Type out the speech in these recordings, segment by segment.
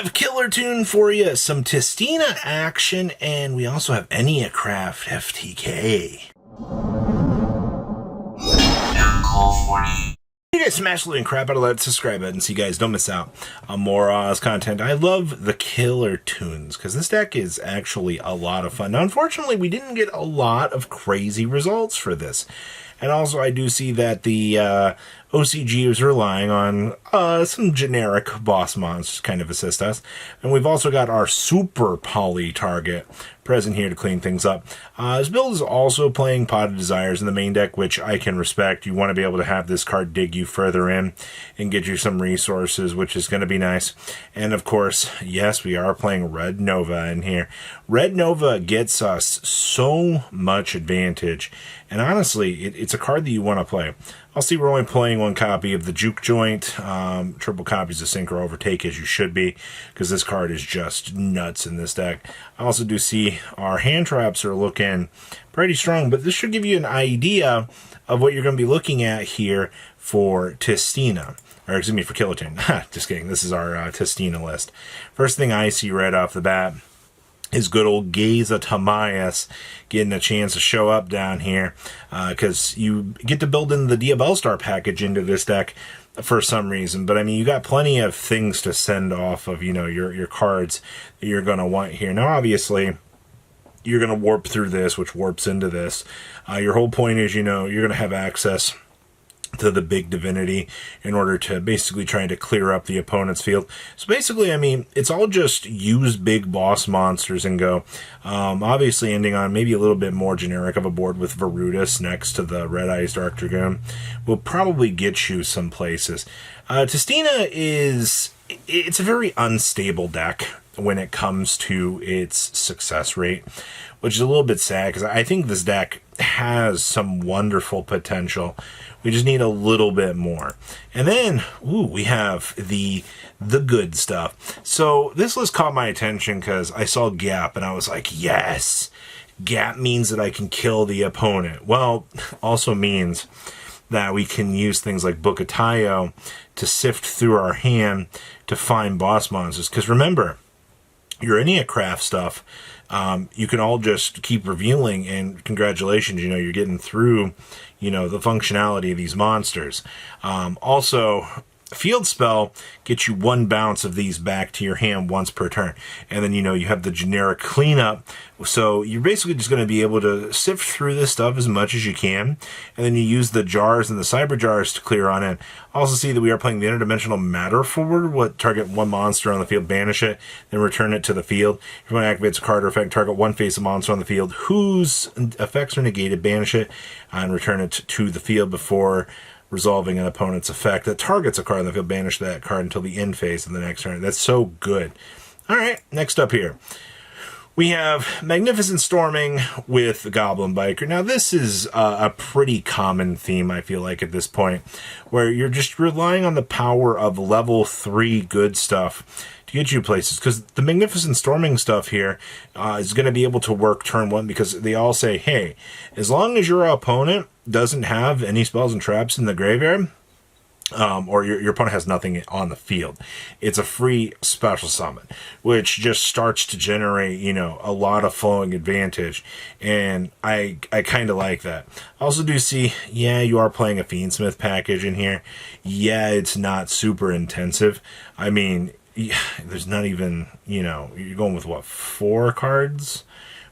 have Killer Tune for you, some Tistina action, and we also have Enneacraft FTK. You guys smash the crap out of that subscribe button so you guys don't miss out on more Oz content. I love the Killer Tunes because this deck is actually a lot of fun. Now, unfortunately, we didn't get a lot of crazy results for this. And also, I do see that the OCG is relying on some generic boss monsters to kind of assist us. And we've also got our super poly target present here to clean things up. This build is also playing Pot of Desires in the main deck, which I can respect. You want to be able to have this card dig you further in and get you some resources, which is going to be nice. And of course, yes, we are playing Red Nova in here. Red Nova gets us so much advantage. And honestly, it's a card that you want to play. I'll see we're only playing one copy of the Juke Joint. Triple copies of Sync or Overtake, as you should be, because this card is just nuts in this deck. I also do see our hand traps are looking pretty strong, but this should give you an idea of what you're going to be looking at here for Tistina. Or, excuse me, for Killer Tune. Just kidding. This is our Tistina list. First thing I see right off the bat is good old Geza Tamias getting a chance to show up down here because you get to build in the Diabellstar package into this deck for some reason. But I mean, you got plenty of things to send off of, you know, your cards that you're going to want here. Now, obviously, you're going to warp through this, which warps into this. Your whole point is, you know, you're going to have access to the big divinity in order to basically try to clear up the opponent's field. So basically, I mean, it's all just use big boss monsters and go. Obviously ending on maybe a little bit more generic of a board with Varutus next to the Red Eyes Dark Dragoon will probably get you some places. Tistina it's a very unstable deck when it comes to its success rate, which is a little bit sad because I think this deck has some wonderful potential. We just need a little bit more. And then, we have the good stuff. So this list caught my attention because I saw Gap and I was like, yes, Gap means that I can kill the opponent. Well, also means that we can use things like Book of Tayo to sift through our hand to find boss monsters. Because remember, your Enneacraft stuff, you can all just keep revealing, and congratulations, you know, you're getting through, you know, the functionality of these monsters. Also, Field Spell gets you one bounce of these back to your hand once per turn. And then, you know, you have the generic cleanup. So you're basically just going to be able to sift through this stuff as much as you can. And then you use the jars and the cyber jars to clear on in. Also see that we are playing the interdimensional matter forward. What target one monster on the field, banish it, then return it to the field. If you want to activate a card or effect, target one face of monster on the field whose effects are negated, banish it, and return it to the field before resolving an opponent's effect that targets a card on the field. Banish that card until the end phase of the next turn. That's so good. All right, next up here, we have Magnificent Storming with the Goblin Biker. Now, this is a pretty common theme, I feel like, at this point, where you're just relying on the power of level 3 good stuff to get you places. Because the Magnificent Storming stuff here is going to be able to work turn 1 because they all say, hey, as long as your opponent doesn't have any spells and traps in the graveyard, or your opponent has nothing on the field, it's a free special summon, which just starts to generate, you know, a lot of flowing advantage, and I kind of like that. I also do see, yeah, you are playing a Fiendsmith package in here. Yeah, it's not super intensive. I mean, yeah, there's not even, you know, you're going with, what, 4 cards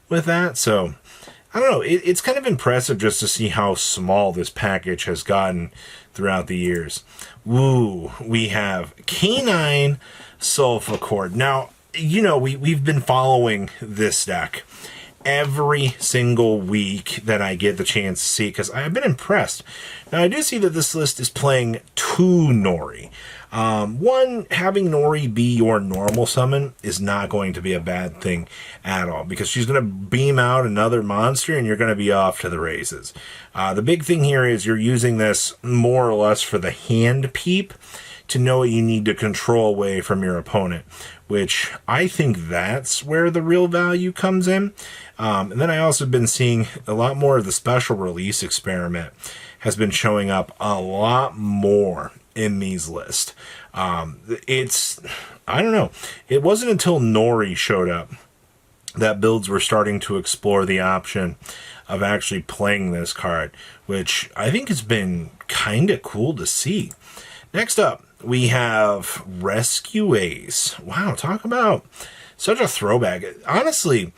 with that? So I don't know. It's kind of impressive just to see how small this package has gotten throughout the years. Woo! We have Canine Sula. Now, you know, we've been following this deck every single week that I get the chance to see because I've been impressed. Now, I do see that this list is playing 2 Nori. One, having Nori be your normal summon is not going to be a bad thing at all because she's going to beam out another monster and you're going to be off to the races. The big thing here is you're using this more or less for the hand peep to know what you need to control away from your opponent, which I think that's where the real value comes in. And then I also have been seeing a lot more of the special release experiment has been showing up a lot more in these lists. I don't know. It wasn't until Nori showed up that builds were starting to explore the option of actually playing this card, which I think has been kind of cool to see. Next up, we have Rescue Ace. Wow, talk about such a throwback. Honestly,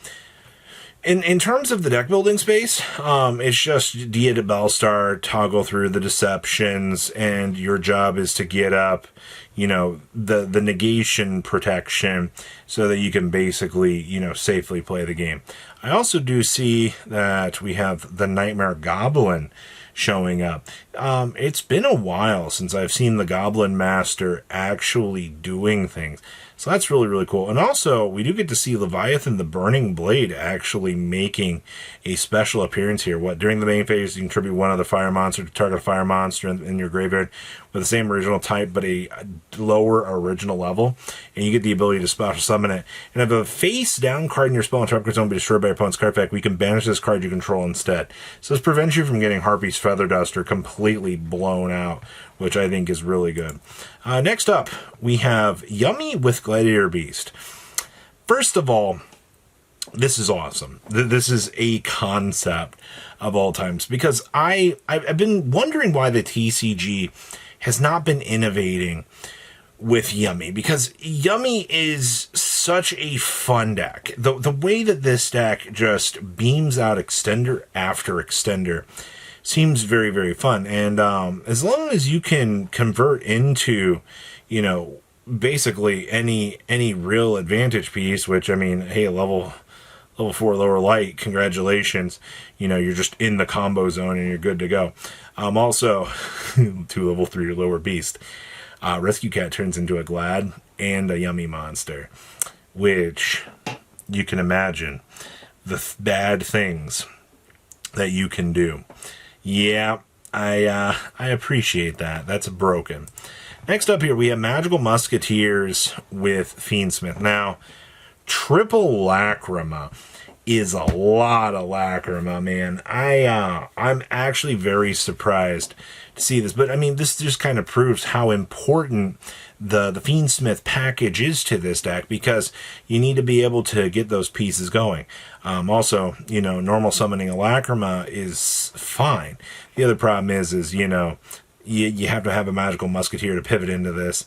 in terms of the deck building space, it's just Dia de Bellstar, toggle through the deceptions, and your job is to get up, you know, the negation protection so that you can basically, you know, safely play the game. I also do see that we have the Nightmare Goblin showing up. It's been a while since I've seen the Goblin Master actually doing things. So that's really, really cool. And also, we do get to see Leviathan the Burning Blade actually making a special appearance here. During the main phase, you can tribute one other fire monster to target a fire monster in your graveyard with the same original type, but a lower original level. And you get the ability to special summon it. And if a face-down card in your spell and target zone be destroyed by your opponent's card effect, we can banish this card you control instead. So this prevents you from getting Harpy's Feather Duster completely blown out, which I think is really good. Next up, we have Yummy with Gladiator Beast. First of all, this is awesome. This is a concept of all times, because I've been wondering why the TCG has not been innovating with Yummy, because Yummy is such a fun deck. The way that this deck just beams out extender after extender seems very, very fun. And as long as you can convert into, you know, basically any real advantage piece, which, I mean, hey, level 4 lower light, congratulations. You know, you're just in the combo zone and you're good to go. Also, 2 level 3 lower beast. Rescue Cat turns into a Glad and a Yummy monster, which you can imagine the bad things that you can do. Yeah, I appreciate that. That's broken. Next up here, we have Magical Musketeers with Fiendsmith. Now, triple Lacrima is a lot of Lacrima, man. I'm actually very surprised to see this, but I mean, this just kind of proves how important the Fiendsmith package is to this deck, because you need to be able to get those pieces going. Also, you know, normal summoning a Lacrima is fine. The other problem is you know, you have to have a Magical Musketeer to pivot into this.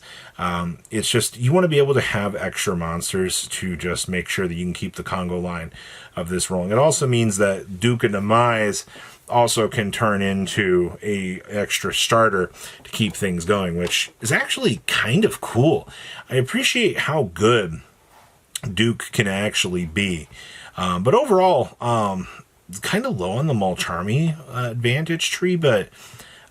It's just, you want to be able to have extra monsters to just make sure that you can keep the Congo line of this rolling. It also means that Duke of Demise also can turn into a extra starter to keep things going, which is actually kind of cool. I appreciate how good Duke can actually be. But overall, kind of low on the Mulcharmy advantage tree, but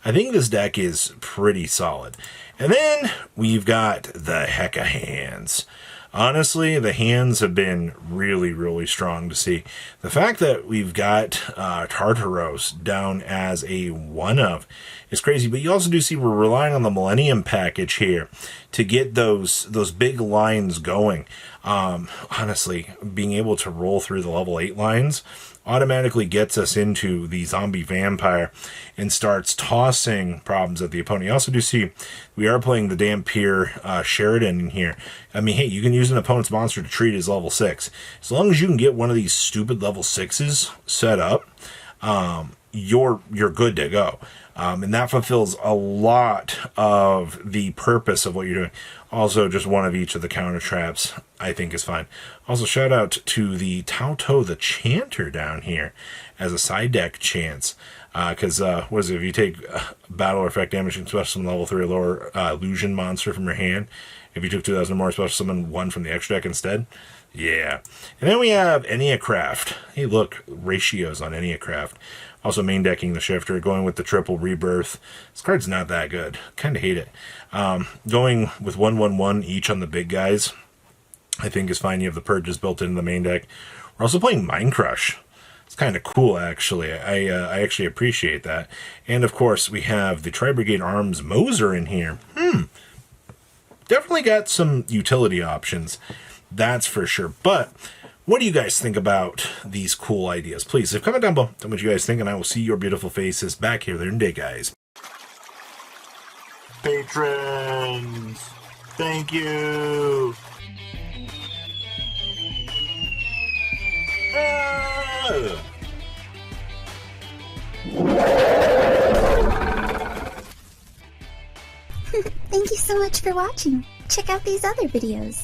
I think this deck is pretty solid. And then we've got the Hecahands. Honestly, the hands have been really, really strong to see. The fact that we've got Tartaros down as a one-of is crazy, but you also do see we're relying on the Millennium package here to get those big lines going. Honestly, being able to roll through the level 8 lines automatically gets us into the zombie vampire and starts tossing problems at the opponent. You also do see we are playing the Dampier Sheridan in here. I mean, hey, you can use an opponent's monster to treat as level 6. As long as you can get one of these stupid level 6s set up, you're good to go. And that fulfills a lot of the purpose of what you're doing. Also, just one of each of the counter traps, I think, is fine. Also, shout out to the Tauto the Chanter down here as a side deck chance. Because, what is it? If you take battle or effect damage, you can special summon level 3 or lower illusion monster from your hand. If you took 2,000 or more, special summon one from the extra deck instead. Yeah. And then we have Enneacraft. Hey, look, ratios on Enneacraft. Also main decking the Shifter, going with the triple Rebirth. This card's not that good. Kind of hate it. Going with 1/1/1 each on the big guys, I think is fine. You have the Purges built into the main deck. We're also playing Mind Crush. It's kind of cool, actually. I actually appreciate that. And, of course, we have the Tri-Brigade Arms Moser in here. Definitely got some utility options. That's for sure. But what do you guys think about these cool ideas? Please, comment down below. Tell me what you guys think, and I will see your beautiful faces back here there in day, guys. Patrons! Thank you. Thank you so much for watching. Check out these other videos.